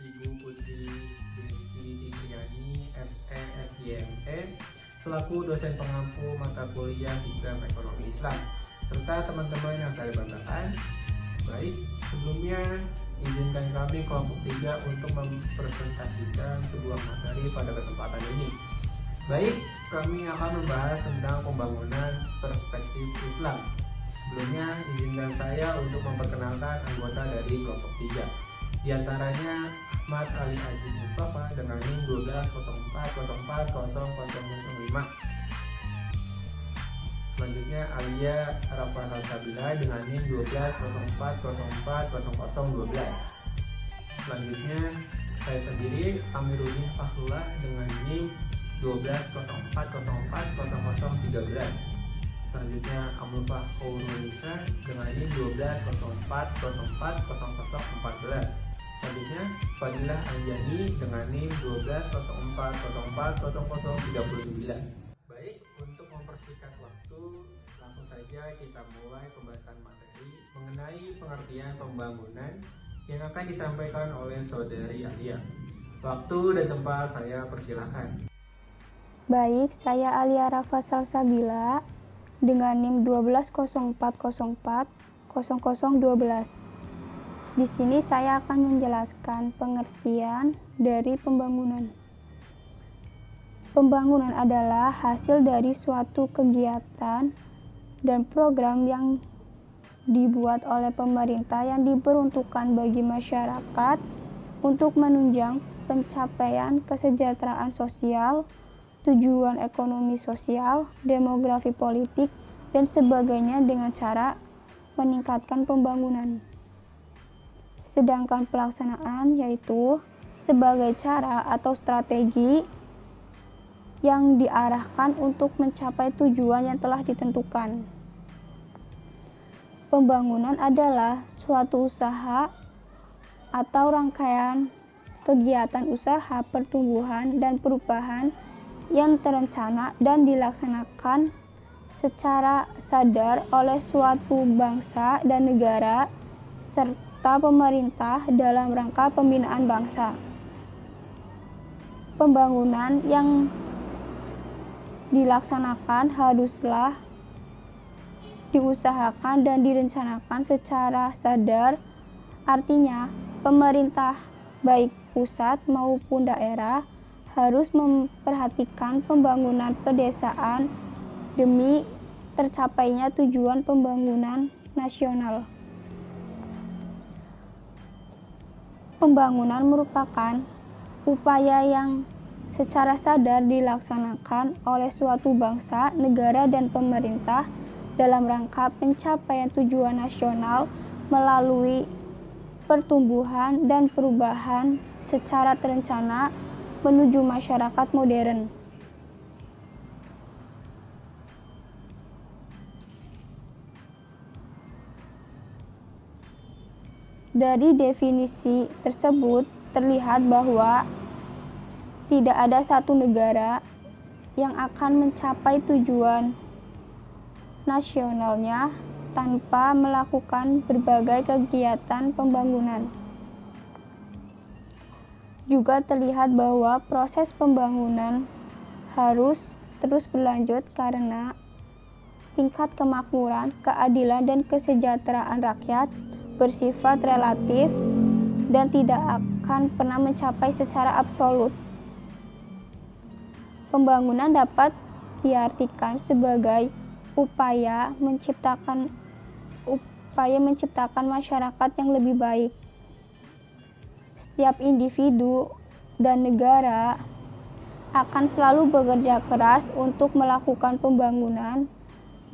Ibu Putri Binti Fitriani, SE, SYME, selaku dosen pengampu mata kuliah Sistem Ekonomi Islam, serta teman-teman yang saya banggakan. Baik, sebelumnya izinkan kami kelompok 3 untuk mempresentasikan sebuah materi pada kesempatan ini. Baik, kami akan membahas tentang pembangunan perspektif Islam. Sebelumnya, izinkan saya untuk memperkenalkan anggota dari kelompok 3. Di antaranya Ahmad Ali Aziz Mustafa dengan NIM 120404005. Selanjutnya Alia Rafa Salsabila dengan NIM 120404012. Selanjutnya saya sendiri Amiruddin Fakhrullah dengan NIM 120404013. Selanjutnya Amulfah Qaulunisa dengan NIM 120404014. Selanjutnya Fadilah Anjani dengan NIM 120404039. Baik, untuk mempersingkat waktu, langsung saja kita mulai pembahasan materi mengenai pengertian pembangunan yang akan disampaikan oleh Saudari Alia. Waktu dan tempat saya persilahkan. Baik, saya Alia Rafa Salsabila dengan NIM 12040400012. Di sini saya akan menjelaskan pengertian dari pembangunan. Pembangunan adalah hasil dari suatu kegiatan dan program yang dibuat oleh pemerintah yang diperuntukkan bagi masyarakat untuk menunjang pencapaian kesejahteraan sosial, tujuan ekonomi sosial, demografi politik, dan sebagainya dengan cara meningkatkan pembangunan. Sedangkan pelaksanaan yaitu sebagai cara atau strategi yang diarahkan untuk mencapai tujuan yang telah ditentukan. Pembangunan adalah suatu usaha atau rangkaian kegiatan usaha pertumbuhan dan perubahan yang terencana dan dilaksanakan secara sadar oleh suatu bangsa dan negara serta pemerintah dalam rangka pembinaan bangsa. Pembangunan yang dilaksanakan haruslah diusahakan dan direncanakan secara sadar, artinya pemerintah baik pusat maupun daerah harus memperhatikan pembangunan pedesaan demi tercapainya tujuan pembangunan nasional. Pembangunan merupakan upaya yang secara sadar dilaksanakan oleh suatu bangsa, negara, dan pemerintah dalam rangka pencapaian tujuan nasional melalui pertumbuhan dan perubahan secara terencana menuju masyarakat modern. Dari definisi tersebut terlihat bahwa tidak ada satu negara yang akan mencapai tujuan nasionalnya tanpa melakukan berbagai kegiatan pembangunan. Juga terlihat bahwa proses pembangunan harus terus berlanjut karena tingkat kemakmuran, keadilan, dan kesejahteraan rakyat bersifat relatif dan tidak akan pernah mencapai secara absolut. Pembangunan dapat diartikan sebagai upaya menciptakan masyarakat yang lebih baik. Setiap individu dan negara akan selalu bekerja keras untuk melakukan pembangunan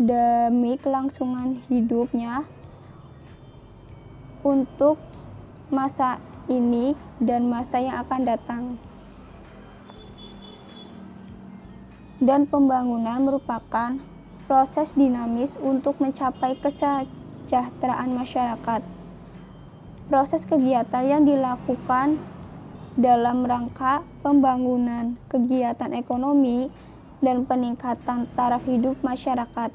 demi kelangsungan hidupnya untuk masa ini dan masa yang akan datang. Dan pembangunan merupakan proses dinamis untuk mencapai kesejahteraan masyarakat. Proses kegiatan yang dilakukan dalam rangka pembangunan kegiatan ekonomi dan peningkatan taraf hidup masyarakat.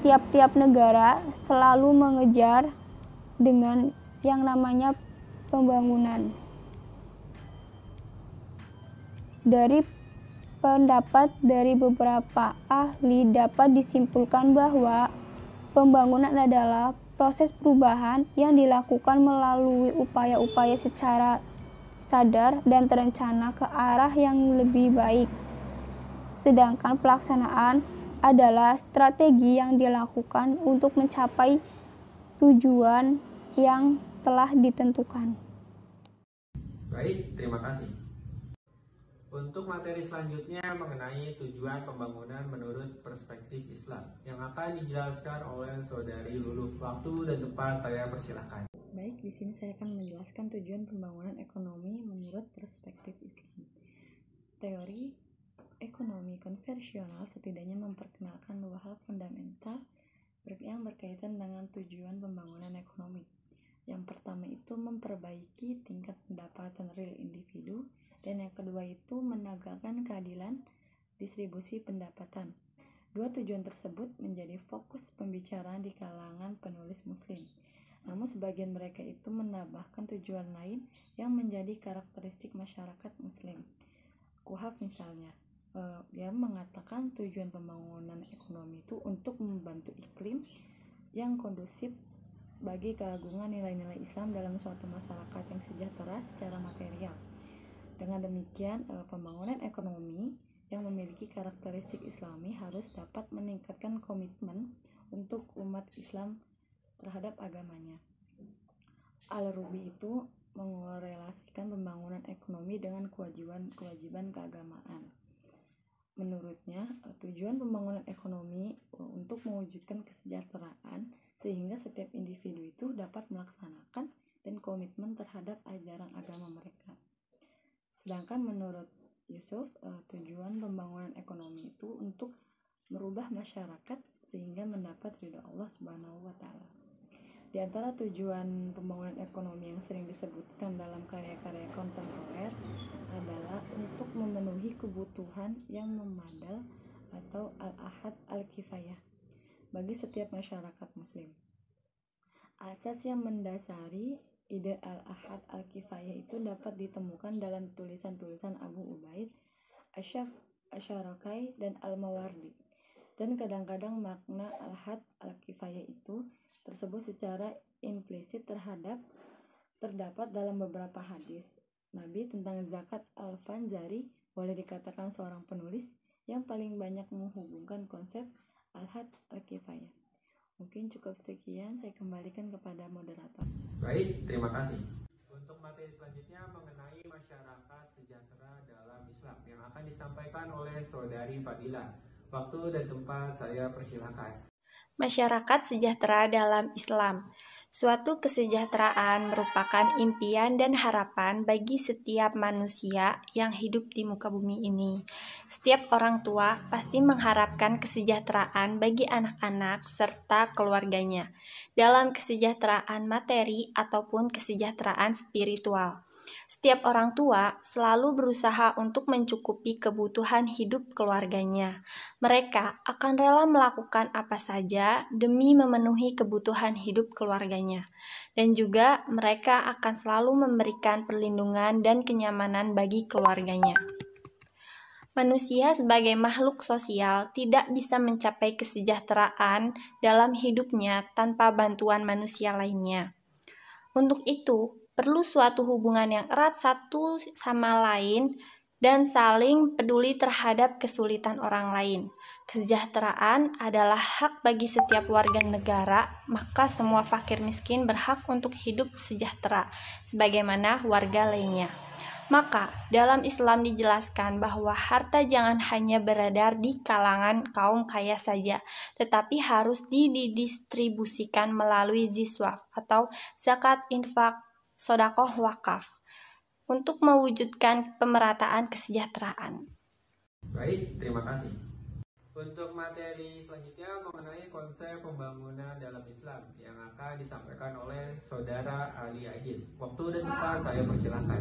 Tiap-tiap negara selalu mengejar dengan yang namanya pembangunan. Dari pendapat dari beberapa ahli dapat disimpulkan bahwa pembangunan adalah proses perubahan yang dilakukan melalui upaya-upaya secara sadar dan terencana ke arah yang lebih baik. Sedangkan pelaksanaan adalah strategi yang dilakukan untuk mencapai tujuan yang telah ditentukan. Baik, terima kasih. Untuk materi selanjutnya mengenai tujuan pembangunan menurut perspektif Islam yang akan dijelaskan oleh Saudari Luluh. Waktu dan tempat saya persilakan. Baik, di sini saya akan menjelaskan tujuan pembangunan ekonomi menurut perspektif Islam. Teori ekonomi konvensional setidaknya memperkenalkan dua hal fundamental yang berkaitan dengan tujuan pembangunan ekonomi. Yang pertama itu memperbaiki tingkat pendapatan real individu, dan yang kedua itu menegakkan keadilan distribusi pendapatan. Dua tujuan tersebut menjadi fokus pembicaraan di kalangan penulis muslim. Namun sebagian mereka itu menambahkan tujuan lain yang menjadi karakteristik masyarakat muslim. Kuhab misalnya, dia mengatakan tujuan pembangunan ekonomi itu untuk membantu iklim yang kondusif bagi keagungan nilai-nilai Islam dalam suatu masyarakat yang sejahtera secara material. Dengan demikian, pembangunan ekonomi yang memiliki karakteristik Islami harus dapat meningkatkan komitmen untuk umat Islam terhadap agamanya. Al-Rubi itu mengorelasikan pembangunan ekonomi dengan kewajiban keagamaan. Menurutnya, tujuan pembangunan ekonomi untuk mewujudkan kesejahteraan sehingga setiap individu itu dapat melaksanakan dan komitmen terhadap ajaran agama mereka. Sedangkan menurut Yusuf, tujuan pembangunan ekonomi itu untuk merubah masyarakat sehingga mendapat ridha Allah Subhanahu wa Ta'ala. Di antara tujuan pembangunan ekonomi yang sering disebutkan dalam karya-karya kontemporer adalah untuk memenuhi kebutuhan yang memadal atau al-ahad al-kifayah bagi setiap masyarakat muslim. Asas yang mendasari ide al-ahad al-kifayah itu dapat ditemukan dalam tulisan-tulisan Abu Ubaid, Asy-Syarakai, dan Al-Mawardi. Dan kadang-kadang makna al-ahad al-kifayah itu tersebut secara implisit terdapat dalam beberapa hadis Nabi tentang zakat. Al-Fanzari boleh dikatakan seorang penulis yang paling banyak menghubungkan konsep al-ahad al-kifayah. Mungkin cukup sekian, saya kembalikan kepada moderator. Baik, terima kasih. Untuk materi selanjutnya mengenai masyarakat sejahtera dalam Islam yang akan disampaikan oleh Saudari Fadila. Waktu dan tempat saya persilakan. Masyarakat sejahtera dalam Islam. Suatu kesejahteraan merupakan impian dan harapan bagi setiap manusia yang hidup di muka bumi ini. Setiap orang tua pasti mengharapkan kesejahteraan bagi anak-anak serta keluarganya dalam kesejahteraan materi ataupun kesejahteraan spiritual. Setiap orang tua selalu berusaha untuk mencukupi kebutuhan hidup keluarganya. Mereka akan rela melakukan apa saja demi memenuhi kebutuhan hidup keluarganya. Dan juga mereka akan selalu memberikan perlindungan dan kenyamanan bagi keluarganya. Manusia sebagai makhluk sosial tidak bisa mencapai kesejahteraan dalam hidupnya tanpa bantuan manusia lainnya. Untuk itu, perlu suatu hubungan yang erat satu sama lain dan saling peduli terhadap kesulitan orang lain. Kesejahteraan adalah hak bagi setiap warga negara, maka semua fakir miskin berhak untuk hidup sejahtera sebagaimana warga lainnya. Maka dalam Islam dijelaskan bahwa harta jangan hanya beredar di kalangan kaum kaya saja, tetapi harus didistribusikan melalui ziswaf atau zakat, infak, sedekah, wakaf untuk mewujudkan pemerataan kesejahteraan. Baik, terima kasih. Untuk materi selanjutnya mengenai konsep pembangunan dalam Islam yang akan disampaikan oleh Saudara Ali Aziz. Waktu dan tempat saya persilakan.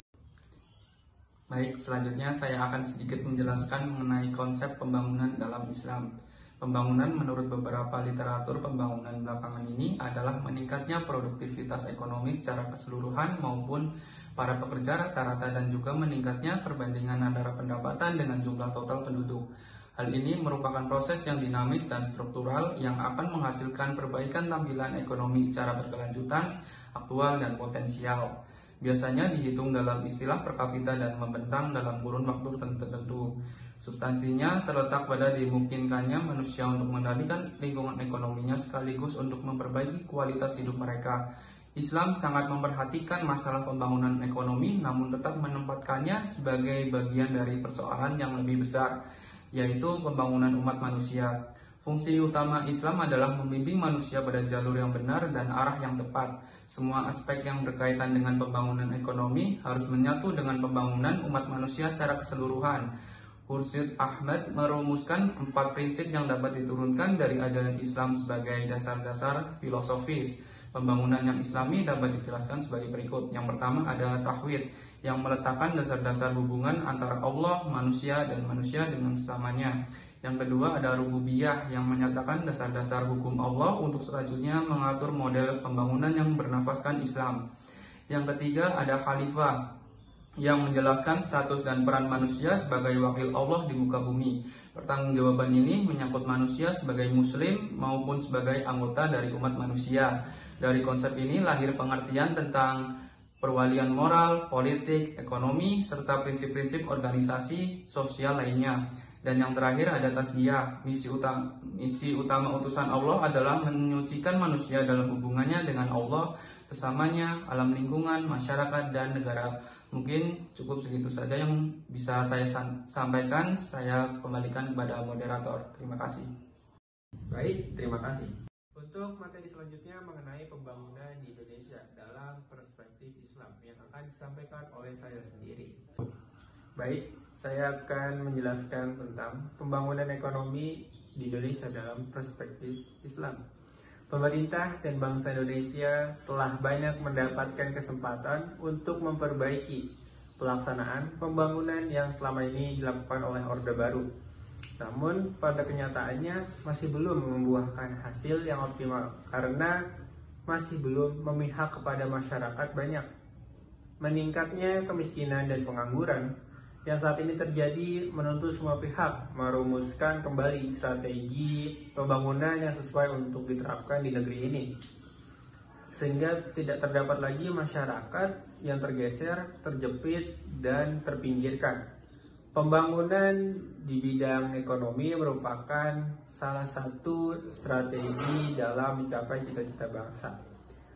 Baik, selanjutnya saya akan sedikit menjelaskan mengenai konsep pembangunan dalam Islam. Pembangunan menurut beberapa literatur pembangunan belakangan ini adalah meningkatnya produktivitas ekonomi secara keseluruhan maupun para pekerja rata-rata dan juga meningkatnya perbandingan antara pendapatan dengan jumlah total penduduk. Hal ini merupakan proses yang dinamis dan struktural yang akan menghasilkan perbaikan tampilan ekonomi secara berkelanjutan, aktual, dan potensial. Biasanya dihitung dalam istilah per kapita dan membentang dalam kurun waktu tertentu. Substansinya terletak pada dimungkinkannya manusia untuk mengendalikan lingkungan ekonominya sekaligus untuk memperbaiki kualitas hidup mereka. Islam sangat memperhatikan masalah pembangunan ekonomi namun tetap menempatkannya sebagai bagian dari persoalan yang lebih besar, yaitu pembangunan umat manusia. Fungsi utama Islam adalah membimbing manusia pada jalur yang benar dan arah yang tepat. Semua aspek yang berkaitan dengan pembangunan ekonomi harus menyatu dengan pembangunan umat manusia secara keseluruhan. Khursyid Ahmad merumuskan 4 prinsip yang dapat diturunkan dari ajaran Islam sebagai dasar-dasar filosofis. Pembangunan yang islami dapat dijelaskan sebagai berikut. Yang pertama adalah tauhid, yang meletakkan dasar-dasar hubungan antara Allah, manusia, dan manusia dengan sesamanya. Yang kedua ada rububiyah, yang menyatakan dasar-dasar hukum Allah untuk selanjutnya mengatur model pembangunan yang bernafaskan Islam. Yang ketiga ada khalifah, yang menjelaskan status dan peran manusia sebagai wakil Allah di muka bumi. Pertanggungjawaban ini menyangkut manusia sebagai muslim maupun sebagai anggota dari umat manusia. Dari konsep ini lahir pengertian tentang perwalian moral, politik, ekonomi, serta prinsip-prinsip organisasi sosial lainnya. Dan yang terakhir ada tasbiyah. Misi utama utusan Allah adalah menyucikan manusia dalam hubungannya dengan Allah, sesamanya, alam lingkungan, masyarakat, dan negara. Mungkin cukup segitu saja yang bisa saya sampaikan. Saya kembalikan kepada moderator. Terima kasih. Baik, terima kasih. Untuk materi selanjutnya mengenai pembangunan di Indonesia dalam perspektif Islam yang akan disampaikan oleh saya sendiri. Baik, saya akan menjelaskan tentang pembangunan ekonomi di Indonesia dalam perspektif Islam. Pemerintah dan bangsa Indonesia telah banyak mendapatkan kesempatan untuk memperbaiki pelaksanaan pembangunan yang selama ini dilakukan oleh Orde Baru. Namun pada kenyataannya masih belum membuahkan hasil yang optimal karena masih belum memihak kepada masyarakat banyak. Meningkatnya kemiskinan dan pengangguran yang saat ini terjadi menuntut semua pihak merumuskan kembali strategi pembangunan yang sesuai untuk diterapkan di negeri ini, sehingga tidak terdapat lagi masyarakat yang tergeser, terjepit, dan terpinggirkan. Pembangunan di bidang ekonomi merupakan salah satu strategi dalam mencapai cita-cita bangsa.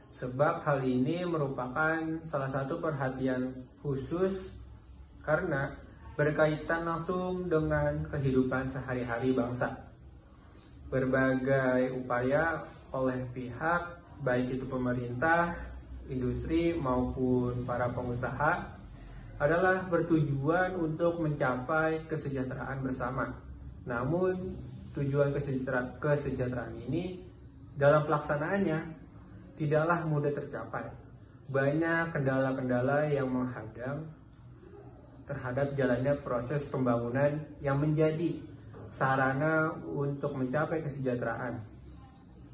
Sebab hal ini merupakan salah satu perhatian khusus karena berkaitan langsung dengan kehidupan sehari-hari bangsa. Berbagai upaya oleh pihak, baik itu pemerintah, industri, maupun para pengusaha, adalah bertujuan untuk mencapai kesejahteraan bersama. Namun, tujuan kesejahteraan ini dalam pelaksanaannya tidaklah mudah tercapai. Banyak kendala-kendala yang menghadang terhadap jalannya proses pembangunan yang menjadi sarana untuk mencapai kesejahteraan.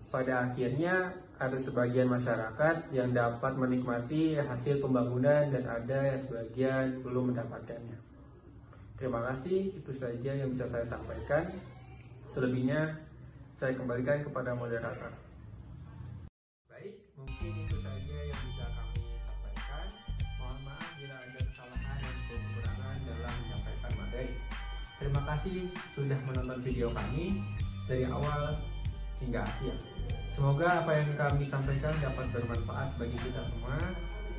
Pada akhirnya ada sebagian masyarakat yang dapat menikmati hasil pembangunan dan ada yang sebagian belum mendapatkannya. Terima kasih, itu saja yang bisa saya sampaikan. Selebihnya saya kembalikan kepada moderator. Baik, mungkin itu saja yang bisa kami sampaikan. Mohon maaf bila ada kesalahan dan kekurangan dalam menyampaikan materi. Terima kasih sudah menonton video kami dari awal hingga akhir. Semoga apa yang kami sampaikan dapat bermanfaat bagi kita semua.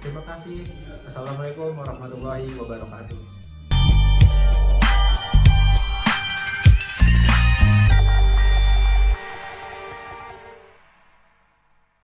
Terima kasih. Assalamualaikum warahmatullahi wabarakatuh.